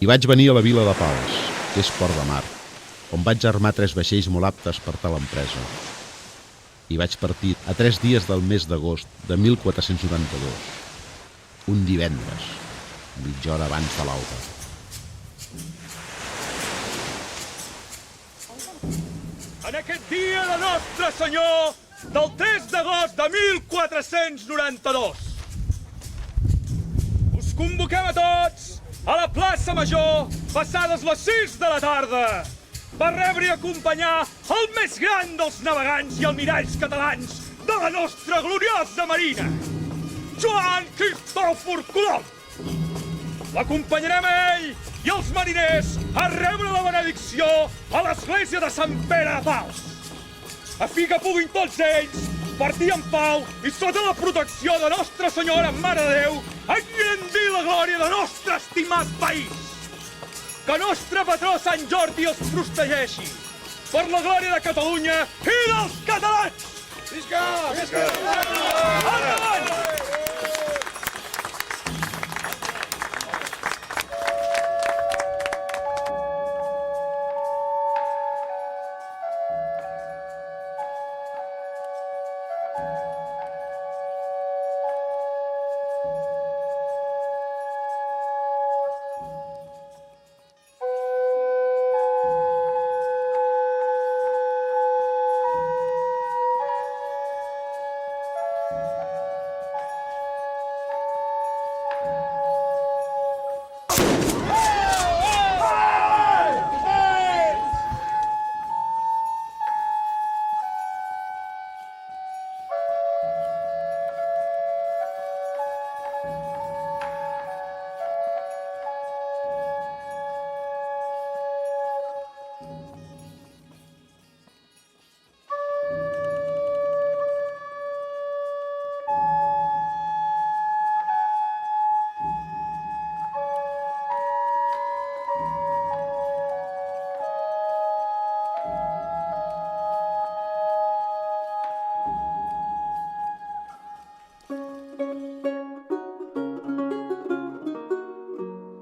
vaig venir a la vila de Pals, que és port de mar, on vaig armar 3 vaixells molt aptes per tal empresa. I vaig partir a 3 dies del mes d'agost de 1492, un divendres, mitja hora abans de l'alba. En aquest dia de Nostre Senyor, del 3 d'agost de 1492, us convoquem a tots a la plaça Major, passades les 6 de la tarda, per rebre i acompanyar el més gran dels navegants i almiralls catalans de la nostra gloriosa marina, Joan Cristòfor Colom. L'acompanyarem a ell i els mariners a rebre la benedicció a l'església de Sant Pere de Pals, a fi que puguin tots ells partir en pau i sota la protecció de Nostra Senyora Mare de Déu engrandir la glòria del nostre estimat país. Que nostre patró Sant Jordi els protegeixi, per la glòria de Catalunya i dels catalans! Visca! Visca! Endavant!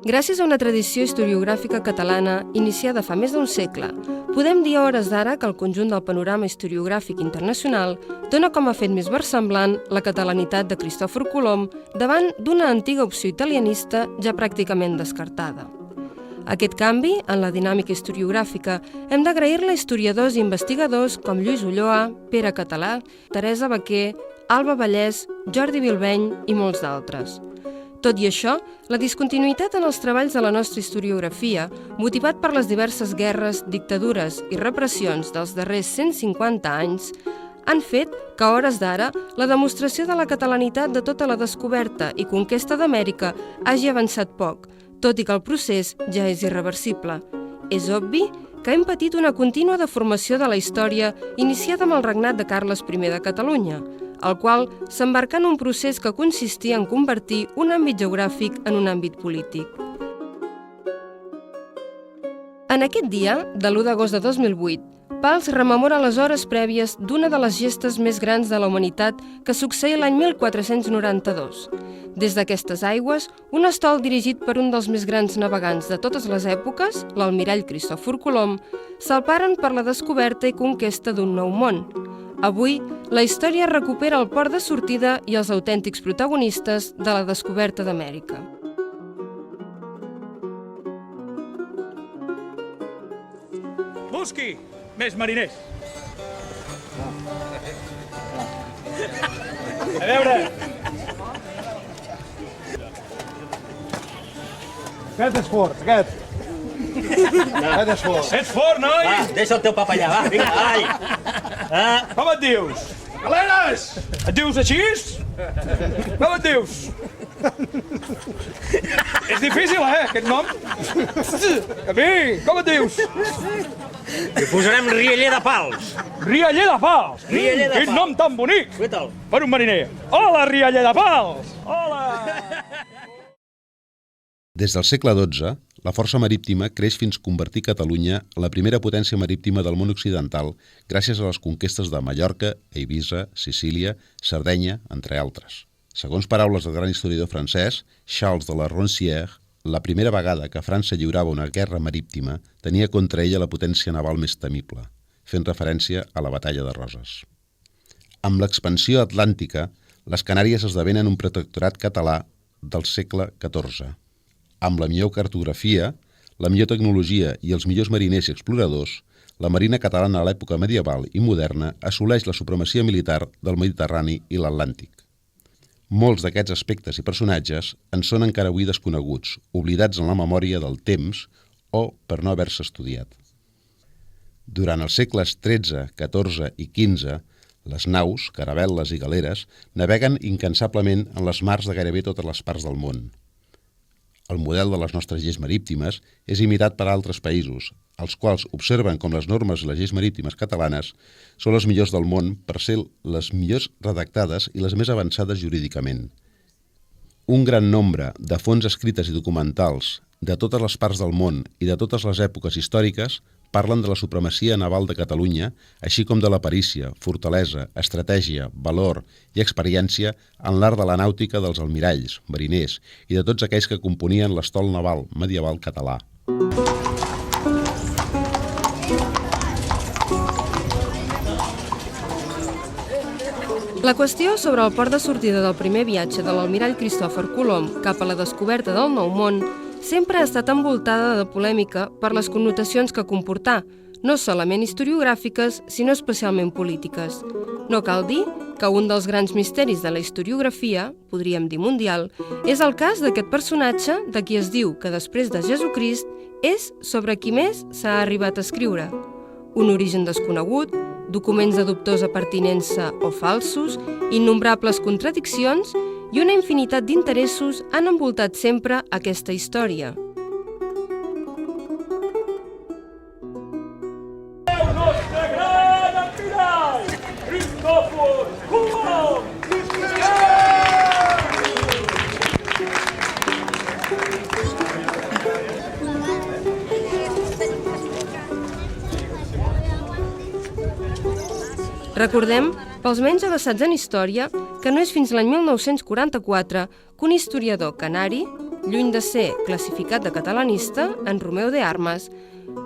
Gràcies a una tradició historiogràfica catalana iniciada fa més d'un segle, podem dir a hores d'ara que el conjunt del panorama historiogràfic internacional dona com a fet més versemblant la catalanitat de Cristòfor Colom davant d'una antiga opció italianista ja pràcticament descartada. Aquest canvi, en la dinàmica historiogràfica, hem d'agrair-la a historiadors i investigadors com Lluís Ulloa, Pere Català, Teresa Baquer, Alba Vallès, Jordi Bilbeny i molts d'altres. Tot i això, la discontinuïtat en els treballs de la nostra historiografia, motivat per les diverses guerres, dictadures i repressions dels darrers 150 anys, han fet que a hores d'ara la demostració de la catalanitat de tota la descoberta i conquesta d'Amèrica hagi avançat poc, tot i que el procés ja és irreversible. És obvi que hem patit una contínua deformació de la història iniciada amb el regnat de Carles I de Catalunya, el qual s'embarcà en un procés que consistia en convertir un àmbit geogràfic en un àmbit polític. En aquest dia, de l'1 d'agost de 2008, Pals rememora les hores prèvies d'una de les gestes més grans de la humanitat que succeïa l'any 1492. Des d'aquestes aigües, un estol dirigit per un dels més grans navegants de totes les èpoques, l'almirall Cristòfor Colom, salparen per la descoberta i conquesta d'un nou món. Avui, la història recupera el port de sortida i els autèntics protagonistes de la descoberta d'Amèrica. Busqui més mariners. A veure. Aquest és fort, aquest. Aquest és fort. Ets fort, noi? Va, deixa el teu papa allà, va, vinga, avall. Com et dius? Galeres! Et dius així? Com et dius? És difícil, aquest nom? A mi, com et dius? Li posarem Rialler de Pals. Rialler de Pals! Rialler de Quin Pals. nom tan bonic! Escolta'l. Per un mariner. Hola, Rialler de Pals! Hola! Des del segle XII, la força marítima creix fins a convertir Catalunya en la primera potència marítima del món occidental gràcies a les conquestes de Mallorca, Eivissa, Sicília, Sardenya, entre altres. Segons paraules del gran historiador francès, Charles de la Roncière, la primera vegada que França lliurava una guerra marítima tenia contra ella la potència naval més temible, fent referència a la batalla de Roses. Amb l'expansió atlàntica, les Canàries esdevenen un protectorat català del segle XIV. Amb la millor cartografia, la millor tecnologia i els millors mariners i exploradors, la marina catalana a l'època medieval i moderna assoleix la supremacia militar del Mediterrani i l'Atlàntic. Molts d'aquests aspectes i personatges en són encara avui desconeguts, oblidats en la memòria del temps o per no haver-se estudiat. Durant els segles XIII, XIV i XV, les naus, caravel·les i galeres naveguen incansablement en les mars de gairebé totes les parts del món. El model de les nostres lleis marítimes és imitat per altres països, els quals observen com les normes i les lleis marítimes catalanes són les millors del món per ser les millors redactades i les més avançades jurídicament. Un gran nombre de fonts escrites i documentals de totes les parts del món i de totes les èpoques històriques parlen de la supremacia naval de Catalunya, així com de la perícia, fortalesa, estratègia, valor i experiència en l'art de la nàutica dels almiralls, mariners i de tots aquells que componien l'estol naval medieval català. La qüestió sobre el port de sortida del primer viatge de l'almirall Cristòfor Colom cap a la descoberta del Nou Món sempre ha estat envoltada de polèmica per les connotacions que comportà, no solament historiogràfiques, sinó especialment polítiques. No cal dir que un dels grans misteris de la historiografia, podríem dir mundial, és el cas d'aquest personatge de qui es diu que després de Jesucrist és sobre qui més s'ha arribat a escriure. Un origen desconegut, documents de dubtosa pertinença o falsos, innombrables contradiccions i una infinitat d'interessos han envoltat sempre aquesta història. El nostre gran almirall, Cristòfor Colom! Recordem, pels menys avessats en història, que no és fins l'any 1944 que un historiador canari, lluny de ser classificat de catalanista, en Romeu de Armas,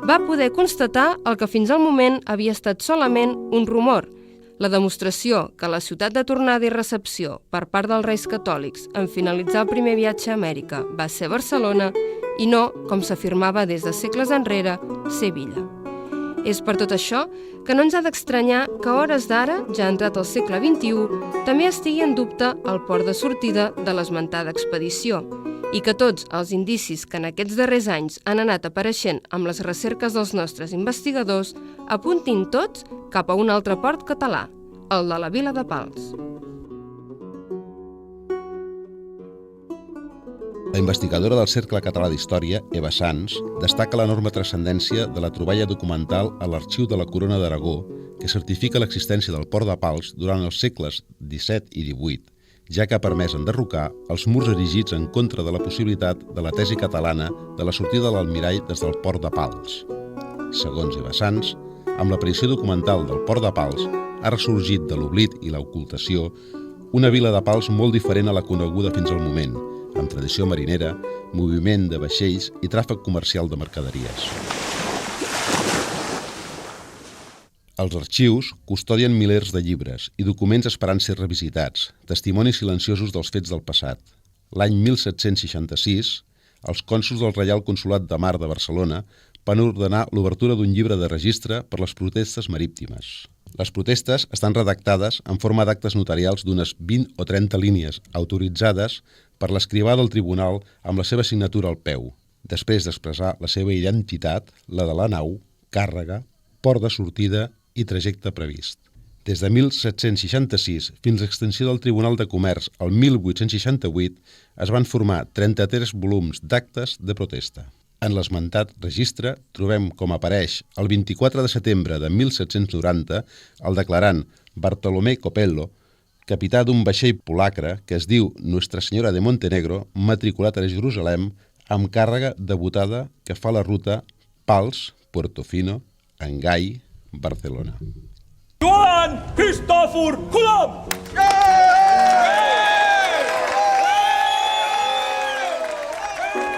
va poder constatar el que fins al moment havia estat solament un rumor, la demostració que la ciutat de tornada i recepció per part dels Reis Catòlics en finalitzar el primer viatge a Amèrica va ser Barcelona i no, com s'afirmava des de segles enrere, Sevilla. És per tot això que no ens ha d'estranyar que a hores d'ara, ja entrat al segle XXI, també estigui en dubte el port de sortida de l'esmentada expedició i que tots els indicis que en aquests darrers anys han anat apareixent amb les recerques dels nostres investigadors apuntin tots cap a un altre port català, el de la Vila de Pals. La investigadora del Cercle Català d'Història, Eva Sans, destaca l'enorme transcendència de la troballa documental a l'Arxiu de la Corona d'Aragó, que certifica l'existència del port de Pals durant els segles XVII i XVIII, ja que ha permès enderrocar els murs erigits en contra de la possibilitat de la tesi catalana de la sortida de l'almirall des del port de Pals. Segons Eva Sans, amb l'aparició documental del port de Pals ha ressorgit de l'oblit i l'ocultació una vila de Pals molt diferent a la coneguda fins al moment, amb tradició marinera, moviment de vaixells i tràfic comercial de mercaderies. Els arxius custodien milers de llibres i documents esperant ser revisitats, testimonis silenciosos dels fets del passat. L'any 1766, els cònsols del Reial Consolat de Mar de Barcelona van ordenar l'obertura d'un llibre de registre per les protestes marítimes. Les protestes estan redactades en forma d'actes notarials d'unes 20 o 30 línies autoritzades per l'escrivà del tribunal amb la seva signatura al peu, després d'expressar la seva identitat, la de la nau, càrrega, port de sortida i trajecte previst. Des de 1766 fins a l'extensió del Tribunal de Comerç al 1868 es van formar 33 volums d'actes de protesta. En l'esmentat registre trobem com apareix el 24 de setembre de 1790 el declarant Bartolomé Copello, capità d'un vaixell polacre que es diu Nuestra Senyora de Montenegro, matriculat a Jerusalem, amb càrrega debutada que fa la ruta Pals, Portofino, Engai, Barcelona. Joan Cristòfor Colom!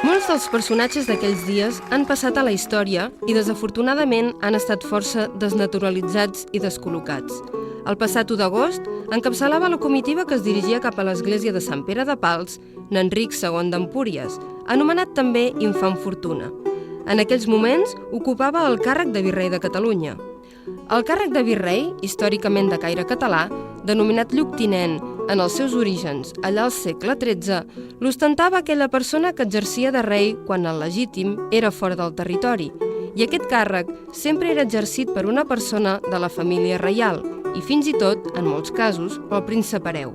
Molts dels personatges d'aquells dies han passat a la història i desafortunadament han estat força desnaturalitzats i descol·locats. El passat 1 d'agost encapçalava la comitiva que es dirigia cap a l'església de Sant Pere de Pals, n'Enric II d'Empúries, anomenat també Infant Fortuna. En aquells moments ocupava el càrrec de virrei de Catalunya. El càrrec de virrei, històricament de caire català, denominat lloctinent en els seus orígens allà al segle XIII, l'ostentava aquella persona que exercia de rei quan el legítim era fora del territori, i aquest càrrec sempre era exercit per una persona de la família reial i fins i tot, en molts casos, pel príncep hereu.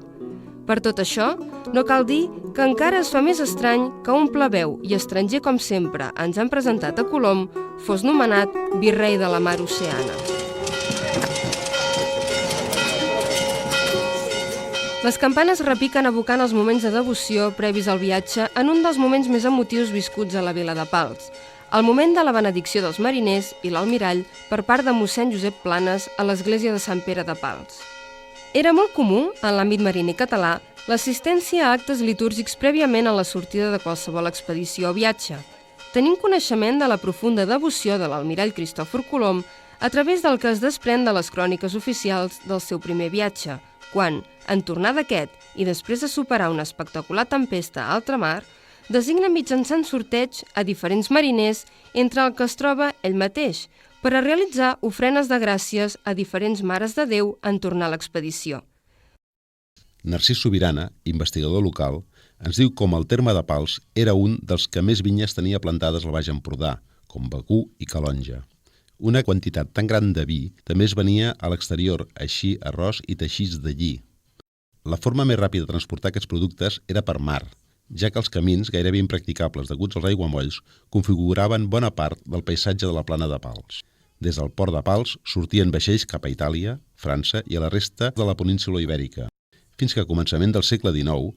Per tot això, no cal dir que encara es fa més estrany que un plebeu i estranger com sempre ens han presentat a Colom fos nomenat virrei de la mar Oceana. Les campanes repiquen evocant els moments de devoció previs al viatge en un dels moments més emotius viscuts a la vila de Pals, el moment de la benedicció dels mariners i l'almirall per part de mossèn Josep Planes a l'església de Sant Pere de Pals. Era molt comú, en l'àmbit mariner català, l'assistència a actes litúrgics prèviament a la sortida de qualsevol expedició o viatge. Tenim coneixement de la profunda devoció de l'almirall Cristòfor Colom a través del que es desprèn de les cròniques oficials del seu primer viatge, quan, en tornar d'aquest i després de superar una espectacular tempesta a alta mar, designa mitjançant sorteig a diferents mariners entre el que es troba ell mateix, per a realitzar ofrenes de gràcies a diferents mares de Déu en tornar a l'expedició. Narcís Subirana, investigador local, ens diu com el terme de Pals era un dels que més vinyes tenia plantades al Baix Empordà, com Begur i Calonja. Una quantitat tan gran de vi també es venia a l'exterior, així arròs i teixits de lli. La forma més ràpida de transportar aquests productes era per mar, ja que els camins, gairebé impracticables deguts als aiguamolls, configuraven bona part del paisatge de la plana de Pals. Des del port de Pals sortien vaixells cap a Itàlia, França i a la resta de la península Ibèrica, fins que a començament del segle XIX,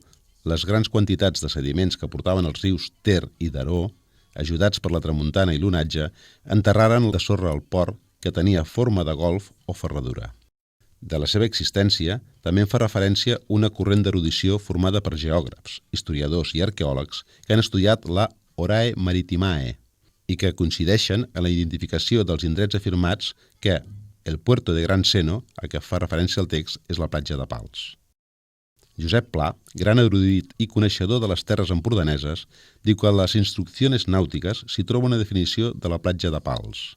les grans quantitats de sediments que portaven els rius Ter i Daró, ajudats per la tramuntana i l'onatge, enterraren la sorra al port que tenia forma de golf o ferradura. De la seva existència també en fa referència una corrent d'erudició formada per geògrafs, historiadors i arqueòlegs que han estudiat la Horae Maritimae i que coincideixen en la identificació dels indrets afirmats que el Puerto de Gran Seno, a què fa referència el text, és la platja de Pals. Josep Pla, gran erudit i coneixedor de les terres empordaneses, diu que a les instruccions nàutiques s'hi troba una definició de la platja de Pals.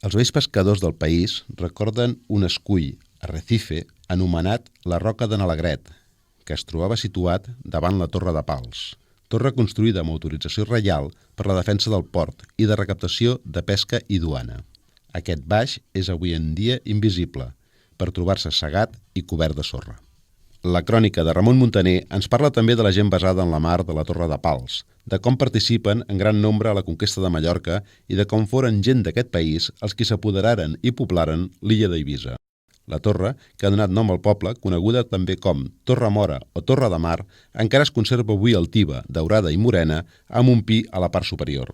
Els vells pescadors del país recorden un escull, arrecife, anomenat la Roca de Nalagret, que es trobava situat davant la Torre de Pals, torre construïda amb autorització reial per la defensa del port i de recaptació de pesca i duana. Aquest baix és avui en dia invisible, per trobar-se cegat i cobert de sorra. La crònica de Ramon Muntaner ens parla també de la gent basada en la mar de la Torre de Pals, de com participen en gran nombre a la conquesta de Mallorca i de com foren gent d'aquest país els qui s'apoderaren i poblaren l'illa d'Eivissa. La torre, que ha donat nom al poble, coneguda també com Torre Mora o Torre de Mar, encara es conserva avui altiva, daurada i morena, amb un pi a la part superior.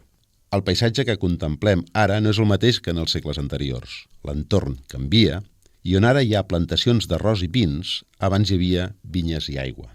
El paisatge que contemplem ara no és el mateix que en els segles anteriors. L'entorn canvia, i on ara hi ha plantacions d'arròs i pins, abans hi havia vinyes i aigua.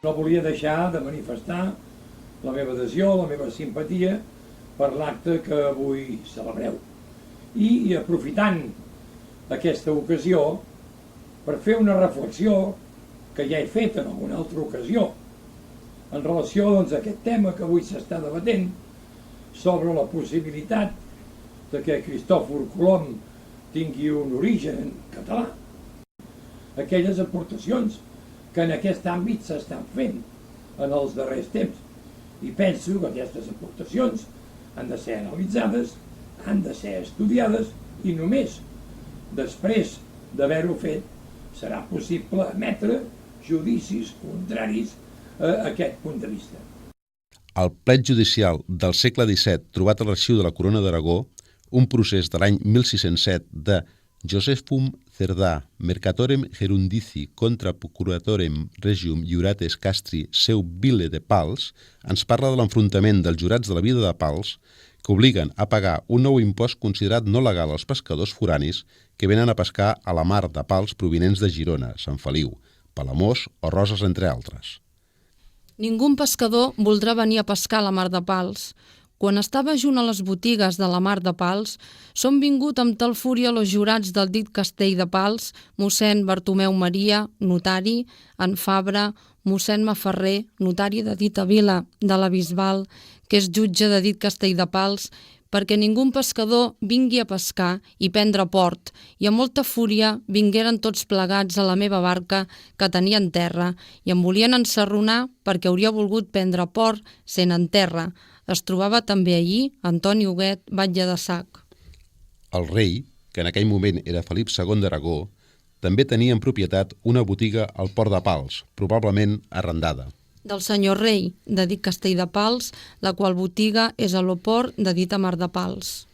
No volia deixar de manifestar la meva adhesió, la meva simpatia per l'acte que avui celebreu. I aprofitant aquesta ocasió per fer una reflexió que ja he fet en alguna altra ocasió en relació a aquest tema que avui s'està debatent sobre la possibilitat de que Cristòfor Colom tingui un origen català. Aquelles aportacions que en aquest àmbit s'estan fent en els darrers temps. I penso que aquestes aportacions han de ser analitzades, han de ser estudiades i només després d'haver-ho fet serà possible emetre judicis contraris a aquest punt de vista. El plet judicial del segle XVII trobat a l'arxiu de la Corona d'Aragó, un procés de l'any 1607 de Josephum Cerdà Mercatorem Gerundici contra Procuratorem Regium Jurates Castri seu Ville de Pals, ens parla de l'enfrontament dels jurats de la Vila de Pals que obliguen a pagar un nou impost considerat no legal als pescadors foranis que venen a pescar a la mar de Pals provinents de Girona, Sant Feliu, Palamós o Roses, entre altres. Ningú pescador voldrà venir a pescar a la mar de Pals. Quan estava junt a les botigues de la mar de Pals, són vingut amb tal fúria los jurats del dit castell de Pals, mossèn Bartomeu Maria, notari, en Fabra, mossèn Maferrer, notari de dita vila de la Bisbal, que és jutge de dit castell de Pals, perquè ningú pescador vingui a pescar i prendre port, i amb molta fúria vingueren tots plegats a la meva barca que tenia en terra i em volien ensarronar perquè hauria volgut prendre port sent en terra. Es trobava també allí Antoni Huguet, batlle de Sac. El rei, que en aquell moment era Felip II d'Aragó, també tenia en propietat una botiga al port de Pals, probablement arrendada. Del senyor rei, de dit Castell de Pals, la qual botiga és a l'oport de dita Mar de Pals.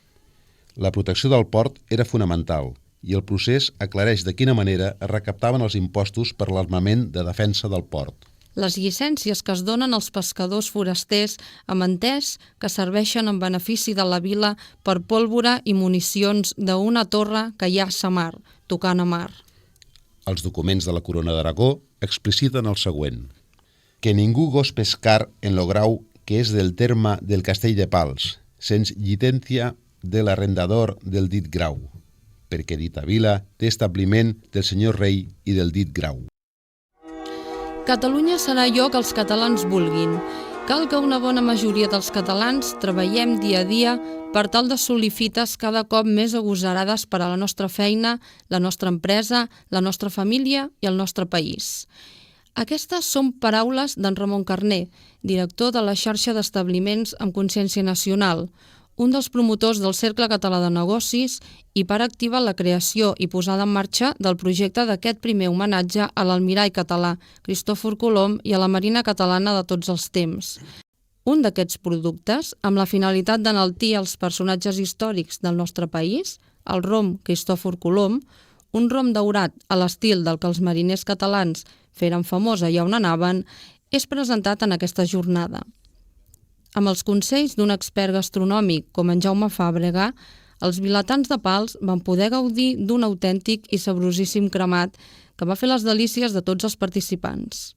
La protecció del port era fonamental i el procés aclareix de quina manera es recaptaven els impostos per l'armament de defensa del port. Les llicències que es donen als pescadors forasters amb entès que serveixen en benefici de la vila per pólvora i municions d'una torre que hi ha a sa mar, tocant a mar. Els documents de la Corona d'Aragó expliciten el següent: que ningú gos pescar en lo grau que és del terme del Castell de Pals, sens llicència de l'arrendador del dit grau, perquè dita vila té establiment del senyor rei i del dit grau. Catalunya serà allò que els catalans vulguin. Cal que una bona majoria dels catalans treballem dia a dia per tal d'assolir fites cada cop més agosarades per a la nostra feina, la nostra empresa, la nostra família i el nostre país. Aquestes són paraules d'en Ramon Carner, director de la xarxa d'establiments amb consciència nacional, un dels promotors del Cercle Català de Negocis i per activar la creació i posada en marxa del projecte d'aquest primer homenatge a l'almirall català Cristòfor Colom i a la marina catalana de tots els temps. Un d'aquests productes, amb la finalitat d'enaltir els personatges històrics del nostre país, el rom Cristòfor Colom, un rom daurat a l'estil del que els mariners catalans feren famosa i on anaven, és presentat en aquesta jornada. Amb els consells d'un expert gastronòmic com en Jaume Fàbrega, els vilatans de Pals van poder gaudir d'un autèntic i sabrosíssim cremat que va fer les delícies de tots els participants.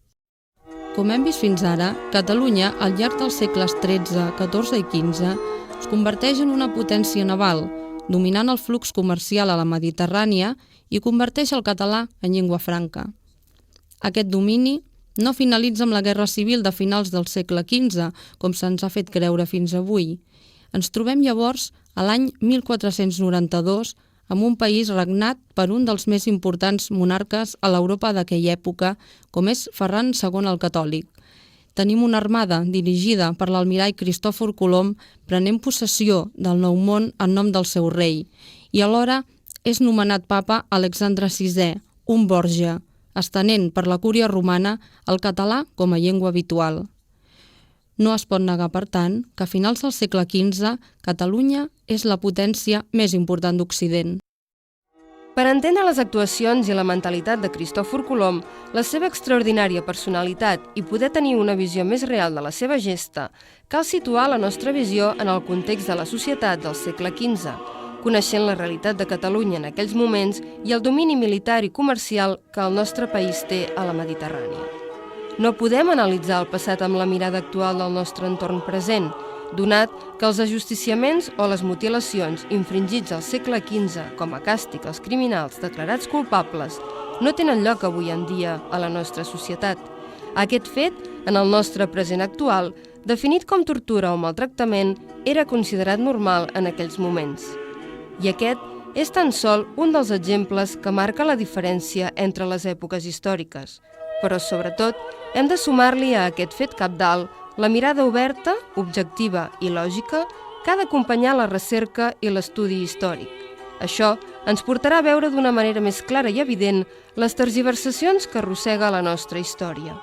Com hem vist fins ara, Catalunya, al llarg dels segles XIII, XIV i XV, es converteix en una potència naval, dominant el flux comercial a la Mediterrània i converteix el català en llengua franca. Aquest domini no finalitza amb la Guerra Civil de finals del segle XV, com se'ns ha fet creure fins avui. Ens trobem llavors a l'any 1492 amb un país regnat per un dels més importants monarques a l'Europa d'aquella època, com és Ferran II el Catòlic. Tenim una armada dirigida per l'almirall Cristòfor Colom prenent possessió del Nou Món en nom del seu rei, i alhora és nomenat papa Alexandre VI, un Borja, estenent per la cúria romana el català com a llengua habitual. No es pot negar, per tant, que a finals del segle XV Catalunya és la potència més important d'Occident. Per entendre les actuacions i la mentalitat de Cristòfor Colom, la seva extraordinària personalitat i poder tenir una visió més real de la seva gesta, cal situar la nostra visió en el context de la societat del segle XV, coneixent la realitat de Catalunya en aquells moments i el domini militar i comercial que el nostre país té a la Mediterrània. No podem analitzar el passat amb la mirada actual del nostre entorn present, donat que els ajusticiaments o les mutilacions infringits al segle XV com a càstig als criminals declarats culpables no tenen lloc avui en dia a la nostra societat. Aquest fet, en el nostre present actual, definit com tortura o maltractament, era considerat normal en aquells moments. I aquest és tan sol un dels exemples que marca la diferència entre les èpoques històriques. Però, sobretot, hem de sumar-li a aquest fet cabdal la mirada oberta, objectiva i lògica que ha d'acompanyar la recerca i l'estudi històric. Això ens portarà a veure d'una manera més clara i evident les tergiversacions que arrossega la nostra història.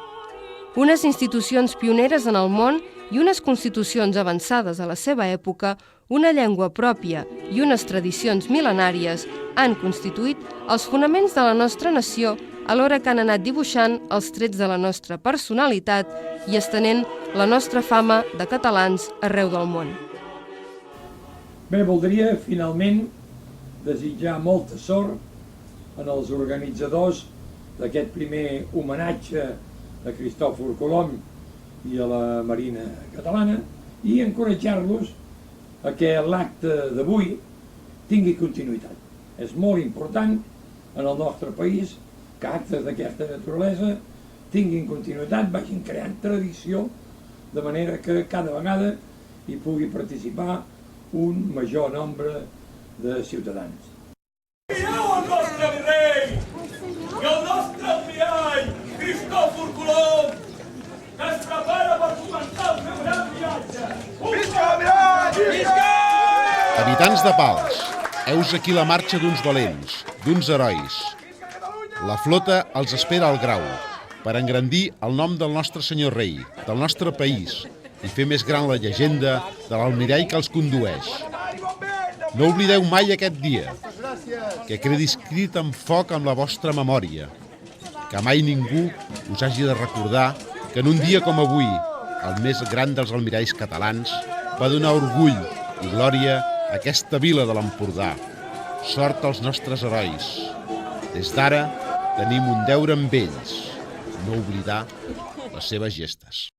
Unes institucions pioneres en el món i unes constitucions avançades a la seva època, una llengua pròpia i unes tradicions mil·lenàries han constituït els fonaments de la nostra nació alhora que han anat dibuixant els trets de la nostra personalitat i estenent la nostra fama de catalans arreu del món. Bé, voldria finalment desitjar molta sort en els organitzadors d'aquest primer homenatge a Cristòfor Colom i a la Marina Catalana i encoratjar-los a que l'acte d'avui tingui continuïtat. És molt important en el nostre país que actes d'aquesta naturalesa tinguin continuïtat, vagin creant tradició, de manera que cada vegada hi pugui participar un major nombre de ciutadans. Mireu el nostre virrei i el nostre almirall, Cristòfor Colom, que es prepara per començar el seu gran viatge. Visca l'almirall! Visca! Habitants de Pals, heus aquí la marxa d'uns valents, d'uns herois. La flota els espera al Grau per engrandir el nom del nostre senyor rei, del nostre país, i fer més gran la llegenda de l'almirall que els condueix. No oblideu mai aquest dia, que quedi escrit amb foc amb la vostra memòria, que mai ningú us hagi de recordar que en un dia com avui, el més gran dels almiralls catalans va donar orgull i glòria a aquesta vila de l'Empordà. Sort als nostres herois. Des d'ara tenim un deure amb ells, no oblidar les seves gestes.